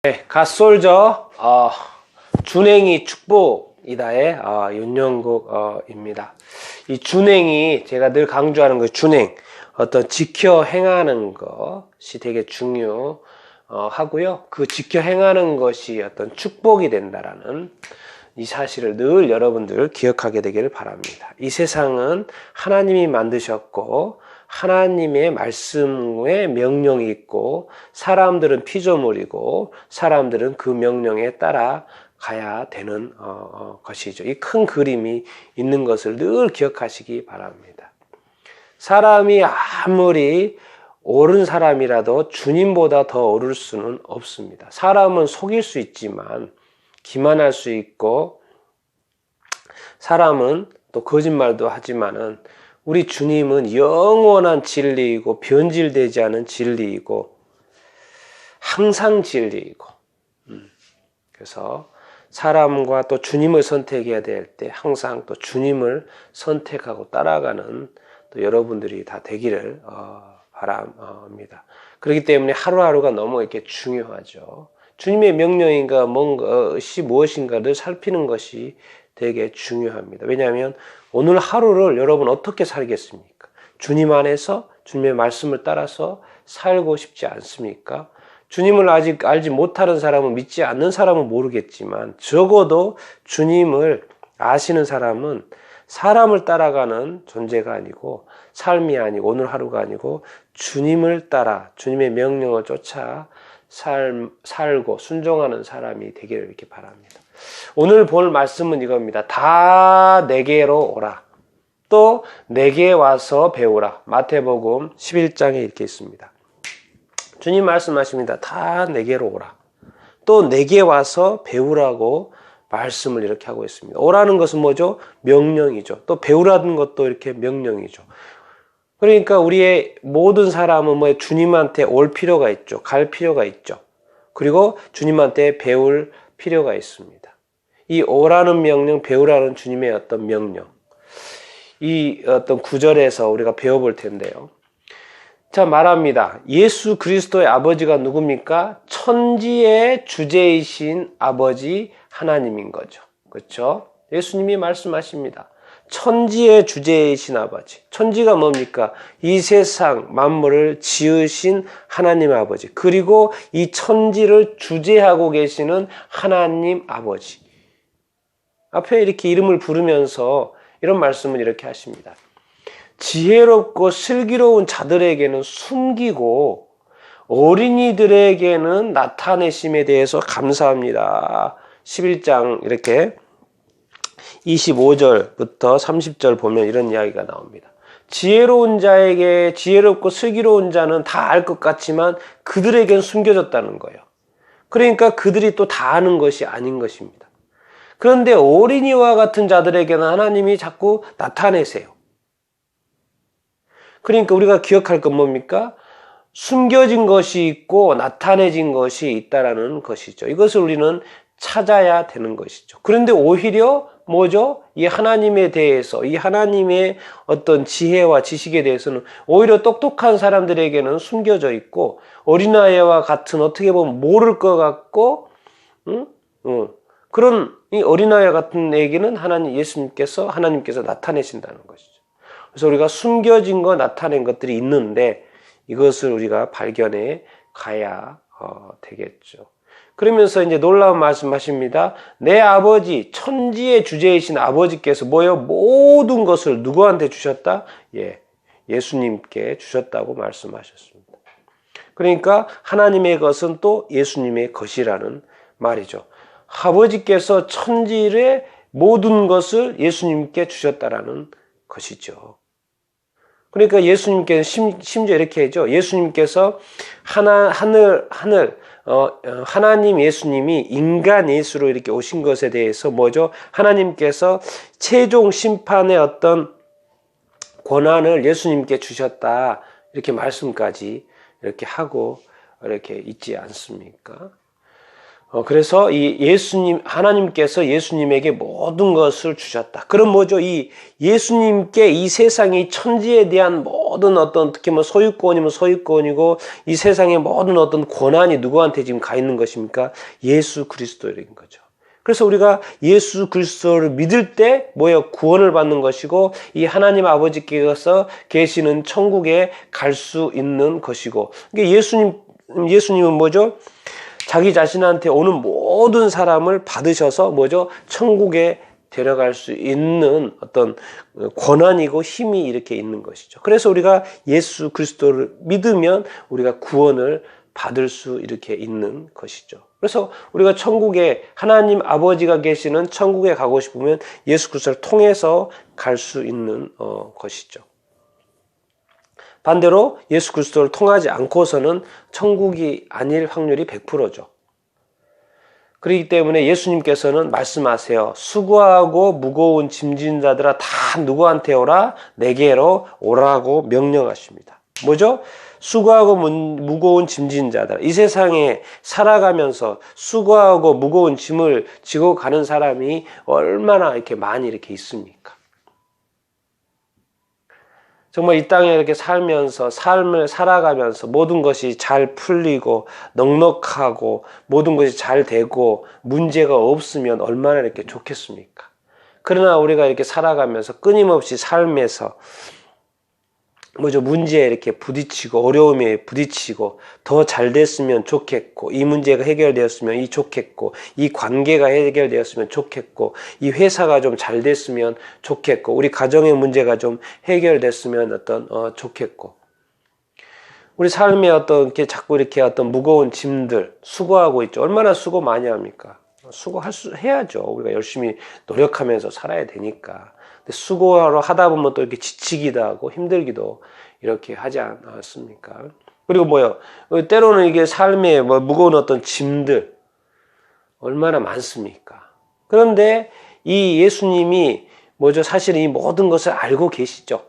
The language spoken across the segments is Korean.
네, 갓솔저 준행이 축복이다의 윤영국입니다. 이 준행이 제가 늘 강조하는 그 준행, 어떤 지켜 행하는 것이 되게 중요하고요. 그 지켜 행하는 것이 어떤 축복이 된다라는 이 사실을 늘 여러분들 기억하게 되기를 바랍니다. 이 세상은 하나님이 만드셨고 하나님의 말씀에 명령이 있고 사람들은 피조물이고 사람들은 그 명령에 따라 가야 되는 것이죠. 이 큰 그림이 있는 것을 늘 기억하시기 바랍니다. 사람이 아무리 옳은 사람이라도 주님보다 더 옳을 수는 없습니다. 사람은 속일 수 있지만 기만할 수 있고 사람은 또 거짓말도 하지만은 우리 주님은 영원한 진리이고 변질되지 않은 진리이고 항상 진리이고 그래서 사람과 또 주님을 선택해야 될 때 항상 또 주님을 선택하고 따라가는 또 여러분들이 다 되기를 바랍니다. 그렇기 때문에 하루하루가 너무 이렇게 중요하죠. 주님의 명령인가 뭔가시 무엇인가를 살피는 것이 되게 중요합니다. 왜냐하면 오늘 하루를 여러분 어떻게 살겠습니까? 주님 안에서 주님의 말씀을 따라서 살고 싶지 않습니까? 주님을 아직 알지 못하는 사람은 믿지 않는 사람은 모르겠지만 적어도 주님을 아시는 사람은 사람을 따라가는 존재가 아니고 삶이 아니고 오늘 하루가 아니고 주님을 따라 주님의 명령을 쫓아 살고 순종하는 사람이 되기를 이렇게 바랍니다. 오늘 볼 말씀은 이겁니다. 다 내게로 오라. 또 내게 와서 배우라. 마태복음 11장에 이렇게 있습니다. 주님 말씀하십니다. 다 내게로 오라. 또 내게 와서 배우라고 말씀을 이렇게 하고 있습니다. 오라는 것은 뭐죠? 명령이죠. 또 배우라는 것도 이렇게 명령이죠. 그러니까 우리의 모든 사람은 주님한테 올 필요가 있죠. 갈 필요가 있죠. 그리고 주님한테 배울 필요가 있습니다. 이 오라는 명령, 배우라는 주님의 어떤 명령. 이 어떤 구절에서 우리가 배워볼 텐데요. 자, 말합니다. 예수 그리스도의 아버지가 누굽니까? 천지의 주제이신 아버지 하나님인 거죠. 그렇죠? 예수님이 말씀하십니다. 천지의 주제이신 아버지. 천지가 뭡니까? 이 세상 만물을 지으신 하나님 아버지. 그리고 이 천지를 주재하고 계시는 하나님 아버지. 앞에 이렇게 이름을 부르면서 이런 말씀을 이렇게 하십니다. 지혜롭고 슬기로운 자들에게는 숨기고 어린이들에게는 나타내심에 대해서 감사합니다. 11장 이렇게 25절부터 30절 보면 이런 이야기가 나옵니다. 지혜로운 자에게 지혜롭고 슬기로운 자는 다 알 것 같지만 그들에겐 숨겨졌다는 거예요. 그러니까 그들이 또 다 아는 것이 아닌 것입니다. 그런데 어린이와 같은 자들에게는 하나님이 자꾸 나타내세요. 그러니까 우리가 기억할 건 뭡니까? 숨겨진 것이 있고 나타내진 것이 있다라는 것이죠. 이것을 우리는 찾아야 되는 것이죠. 그런데 오히려 뭐죠? 이 하나님에 대해서, 이 하나님의 어떤 지혜와 지식에 대해서는 오히려 똑똑한 사람들에게는 숨겨져 있고 어린아이와 같은 어떻게 보면 모를 것 같고 그런 이 어린아이와 같은 애기는 하나님께서 나타내신다는 것이죠. 그래서 우리가 숨겨진 거 나타낸 것들이 있는데 이것을 우리가 발견해 가야 되겠죠. 그러면서 이제 놀라운 말씀하십니다. 내 아버지, 천지의 주제이신 아버지께서 모든 것을 누구한테 주셨다? 예수님께 주셨다고 말씀하셨습니다. 그러니까 하나님의 것은 또 예수님의 것이라는 말이죠. 아버지께서 천지의 모든 것을 예수님께 주셨다라는 것이죠. 그러니까 예수님께서 심지어 이렇게 하죠. 예수님께서 하나님 예수님이 인간 예수로 이렇게 오신 것에 대해서 뭐죠? 하나님께서 최종 심판의 어떤 권한을 예수님께 주셨다. 이렇게 말씀까지 이렇게 하고 이렇게 있지 않습니까? 그래서 이 하나님께서 예수님에게 모든 것을 주셨다. 그럼 뭐죠? 이 예수님께 이 세상의 천지에 대한 모든 어떻게 소유권이면 소유권이고 이 세상의 모든 권한이 누구한테 지금 가 있는 것입니까? 예수 그리스도인 거죠. 그래서 우리가 예수 그리스도를 믿을 때 구원을 받는 것이고 이 하나님 아버지께서 계시는 천국에 갈 수 있는 것이고 그러니까 예수님은 뭐죠? 자기 자신한테 오는 모든 사람을 받으셔서 천국에 데려갈 수 있는 권한이고 힘이 이렇게 있는 것이죠. 그래서 우리가 예수 그리스도를 믿으면 우리가 구원을 받을 수 이렇게 있는 것이죠. 그래서 우리가 천국에 하나님 아버지가 계시는 천국에 가고 싶으면 예수 그리스도를 통해서 갈 수 있는 것이죠. 반대로 예수 그리스도를 통하지 않고서는 천국이 아닐 확률이 100%죠. 그렇기 때문에 예수님께서는 말씀하세요. 수고하고 무거운 짐진 자들아 다 누구한테 오라? 내게로 오라고 명령하십니다. 뭐죠? 수고하고 무거운 짐진 자들. 이 세상에 살아가면서 수고하고 무거운 짐을 지고 가는 사람이 얼마나 이렇게 많이 이렇게 있습니까? 정말 이 땅에 이렇게 살면서 삶을 살아가면서 모든 것이 잘 풀리고 넉넉하고 모든 것이 잘 되고 문제가 없으면 얼마나 이렇게 좋겠습니까? 그러나 우리가 이렇게 살아가면서 끊임없이 삶에서 문제에 이렇게 부딪히고 어려움에 부딪히고 더 잘 됐으면 좋겠고 이 문제가 해결되었으면 이 좋겠고 이 관계가 해결되었으면 좋겠고 이 회사가 좀 잘 됐으면 좋겠고 우리 가정의 문제가 좀 해결됐으면 좋겠고 우리 삶에 이렇게 자꾸 이렇게 무거운 짐들 수고하고 있죠. 얼마나 수고 많이 합니까? 해야죠. 우리가 열심히 노력하면서 살아야 되니까. 수고하러 하다 보면 또 이렇게 지치기도 하고 힘들기도 이렇게 하지 않습니까? 그리고 때로는 이게 삶에 무거운 짐들 얼마나 많습니까? 그런데 이 예수님이 사실은 이 모든 것을 알고 계시죠.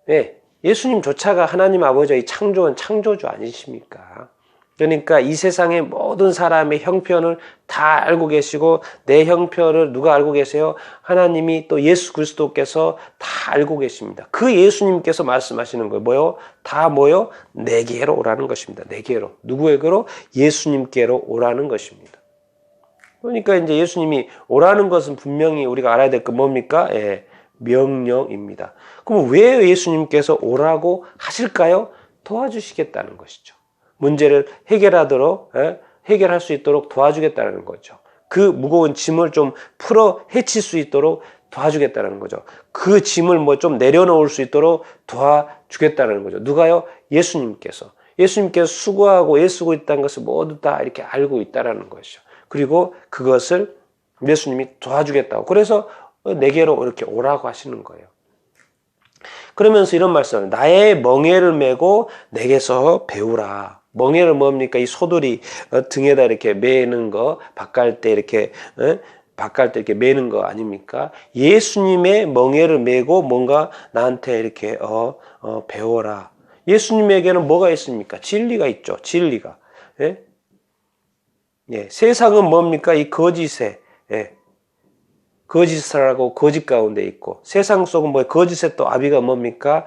네, 예수님조차가 하나님 아버지의 창조한 창조주 아니십니까? 그러니까 이 세상의 모든 사람의 형편을 다 알고 계시고 내 형편을 누가 알고 계세요? 하나님이 또 예수 그리스도께서 다 알고 계십니다. 그 예수님께서 말씀하시는 거예요. 다 내게로 오라는 것입니다. 내게로. 누구에게로? 예수님께로 오라는 것입니다. 그러니까 이제 예수님이 오라는 것은 분명히 우리가 알아야 될 거 뭡니까? 명령입니다. 그럼 왜 예수님께서 오라고 하실까요? 도와주시겠다는 것이죠. 문제를 해결할 수 있도록 도와주겠다는 거죠. 그 무거운 짐을 좀 풀어 헤칠 수 있도록 도와주겠다는 거죠. 그 짐을 좀 내려놓을 수 있도록 도와주겠다는 거죠. 누가요? 예수님께서 수고하고 애쓰고 있다는 것을 모두 다 이렇게 알고 있다는 것이죠. 그리고 그것을 예수님이 도와주겠다고. 그래서 내게로 이렇게 오라고 하시는 거예요. 그러면서 이런 말씀을 나의 멍에를 메고 내게서 배우라. 멍에를 뭡니까? 이 소들이 등에다 이렇게 매는 거, 밭갈 때 이렇게 매는 거 아닙니까? 예수님의 멍에를 메고 뭔가 나한테 이렇게 배워라. 예수님에게는 뭐가 있습니까? 진리가 있죠. 진리가. 예? 예, 세상은 뭡니까? 이 거짓에 거짓사라고 거짓 가운데 있고 세상 속은 거짓의 또 아비가 뭡니까?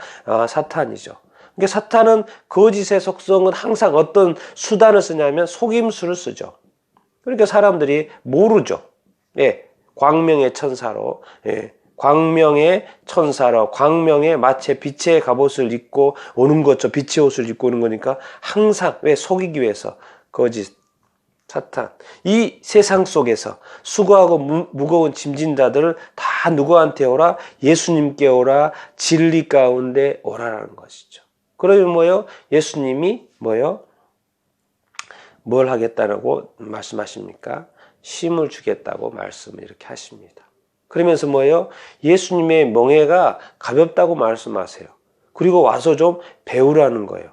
사탄이죠. 그러니까 사탄은 거짓의 속성은 항상 어떤 수단을 쓰냐면 속임수를 쓰죠. 그러니까 사람들이 모르죠. 예, 광명의 천사로, 광명의 마치 빛의 갑옷을 입고 오는 것죠. 빛의 옷을 입고 오는 거니까 항상 왜 속이기 위해서 거짓, 사탄. 이 세상 속에서 수고하고 무거운 짐진 자들을 다 누구한테 오라? 예수님께 오라. 진리 가운데 오라라는 것이죠. 그러면 예수님이 뭘 하겠다라고 말씀하십니까? 쉼을 주겠다고 말씀을 이렇게 하십니다. 그러면서 예수님의 멍에가 가볍다고 말씀하세요. 그리고 와서 좀 배우라는 거예요.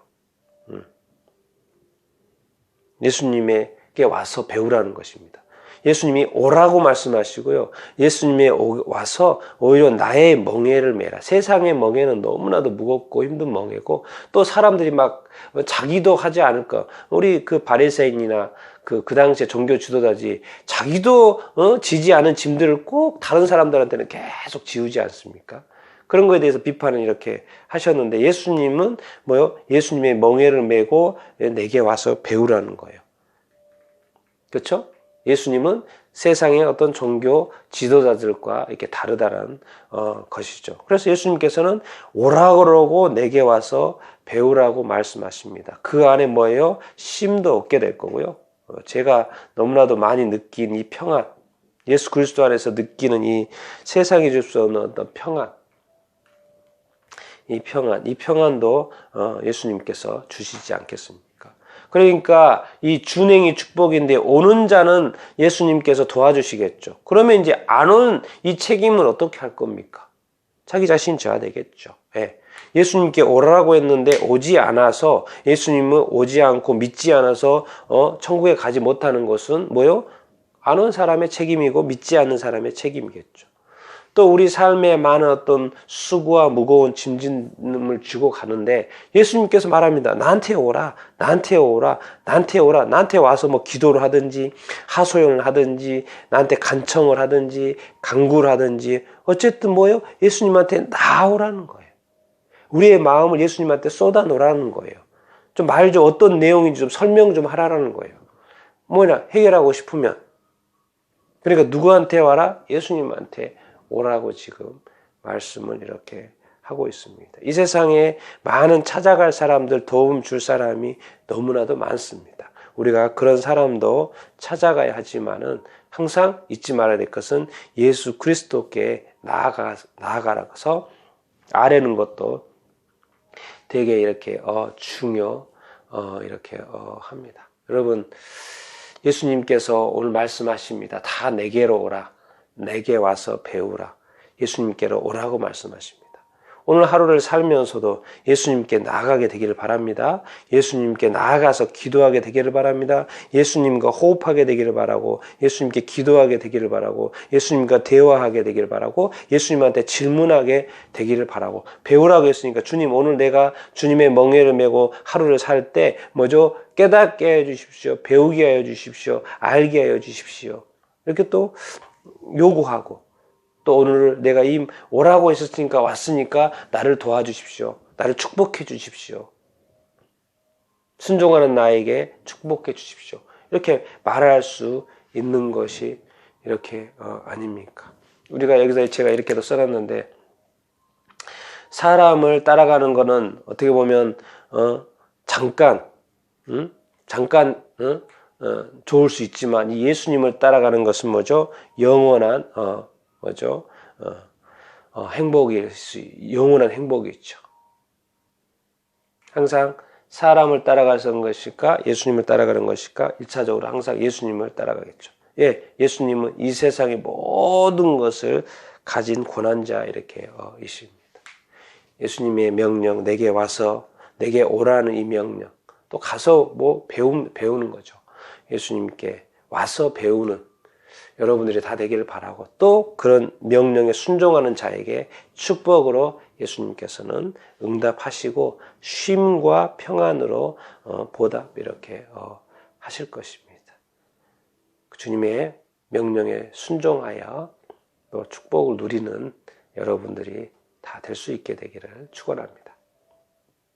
예수님에게 와서 배우라는 것입니다. 예수님이 오라고 말씀하시고요. 예수님이 와서 오히려 나의 멍에를 메라. 세상의 멍에는 너무나도 무겁고 힘든 멍에고 또 사람들이 막 자기도 하지 않을까. 우리 그 바리새인이나 그 당시에 종교 지도자지 자기도 지지 않은 짐들을 꼭 다른 사람들한테는 계속 지우지 않습니까? 그런 거에 대해서 비판을 이렇게 하셨는데 예수님은 뭐요? 예수님의 멍에를 메고 내게 와서 배우라는 거예요. 그렇죠? 예수님은 세상의 어떤 종교 지도자들과 이렇게 다르다는 것이죠. 그래서 예수님께서는 오라 그러고 내게 와서 배우라고 말씀하십니다. 그 안에 뭐예요? 쉼도 얻게 될 거고요. 제가 너무나도 많이 느낀 이 평안, 예수 그리스도 안에서 느끼는 이 세상이 줄 수 없는 어떤 평안, 이 평안도 예수님께서 주시지 않겠습니까? 그러니까 이 준행이 축복인데 오는 자는 예수님께서 도와주시겠죠. 그러면 이제 안 오는 이 책임은 어떻게 할 겁니까? 자기 자신 져야 되겠죠. 예. 예수님께 오라고 했는데 오지 않아서 예수님은 오지 않고 믿지 않아서 천국에 가지 못하는 것은 뭐요? 안 온 사람의 책임이고 믿지 않는 사람의 책임이겠죠. 또 우리 삶에 많은 어떤 수고와 무거운 짐을 지고 가는데 예수님께서 말합니다. 나한테 오라, 나한테 오라, 나한테 오라. 나한테 와서 뭐 기도를 하든지 하소연을 하든지 나한테 간청을 하든지 간구를 하든지 어쨌든 뭐예요? 예수님한테 나오라는 거예요. 우리의 마음을 예수님한테 쏟아놓으라는 거예요. 좀 말 좀 어떤 내용인지 좀 설명 좀 하라는 거예요. 뭐냐 해결하고 싶으면. 그러니까 누구한테 와라? 예수님한테 오라고 지금 말씀을 이렇게 하고 있습니다. 이 세상에 많은 찾아갈 사람들, 도움 줄 사람이 너무나도 많습니다. 우리가 그런 사람도 찾아가야 하지만은 항상 잊지 말아야 될 것은 예수 그리스도께 나아가서 아뢰는 것도 되게 이렇게 이렇게 합니다. 여러분 예수님께서 오늘 말씀하십니다. 다 내게로 오라. 내게 와서 배우라. 예수님께로 오라고 말씀하십니다. 오늘 하루를 살면서도 예수님께 나아가게 되기를 바랍니다. 예수님께 나아가서 기도하게 되기를 바랍니다. 예수님과 호흡하게 되기를 바라고 예수님께 기도하게 되기를 바라고 예수님과 대화하게 되기를 바라고 예수님한테 질문하게 되기를 바라고 배우라고 했으니까 주님 오늘 내가 주님의 멍에를 메고 하루를 살 때 뭐죠? 깨닫게 하여 주십시오. 배우게 하여 주십시오. 알게 하여 주십시오. 이렇게 또 요구하고 또 오늘 내가 오라고 했었으니까 왔으니까 나를 도와주십시오. 나를 축복해 주십시오. 순종하는 나에게 축복해 주십시오. 이렇게 말할 수 있는 것이 이렇게 아닙니까? 우리가 여기서 제가 이렇게도 써놨는데 사람을 따라가는 거는 어떻게 보면 잠깐 좋을 수 있지만 이 예수님을 따라가는 것은 뭐죠? 영원한 영원한 행복이죠. 항상 사람을 따라가는 것일까? 예수님을 따라가는 것일까? 1차적으로 항상 예수님을 따라가겠죠. 예, 예수님은 이 세상의 모든 것을 가진 고난자 이렇게 이십니다. 예수님의 명령, 내게 와서 내게 오라는 이 명령, 또 가서 뭐 배우는 거죠. 예수님께 와서 배우는 여러분들이 다 되기를 바라고 또 그런 명령에 순종하는 자에게 축복으로 예수님께서는 응답하시고 쉼과 평안으로 보답 이렇게 하실 것입니다. 주님의 명령에 순종하여 또 축복을 누리는 여러분들이 다 될 수 있게 되기를 축원합니다.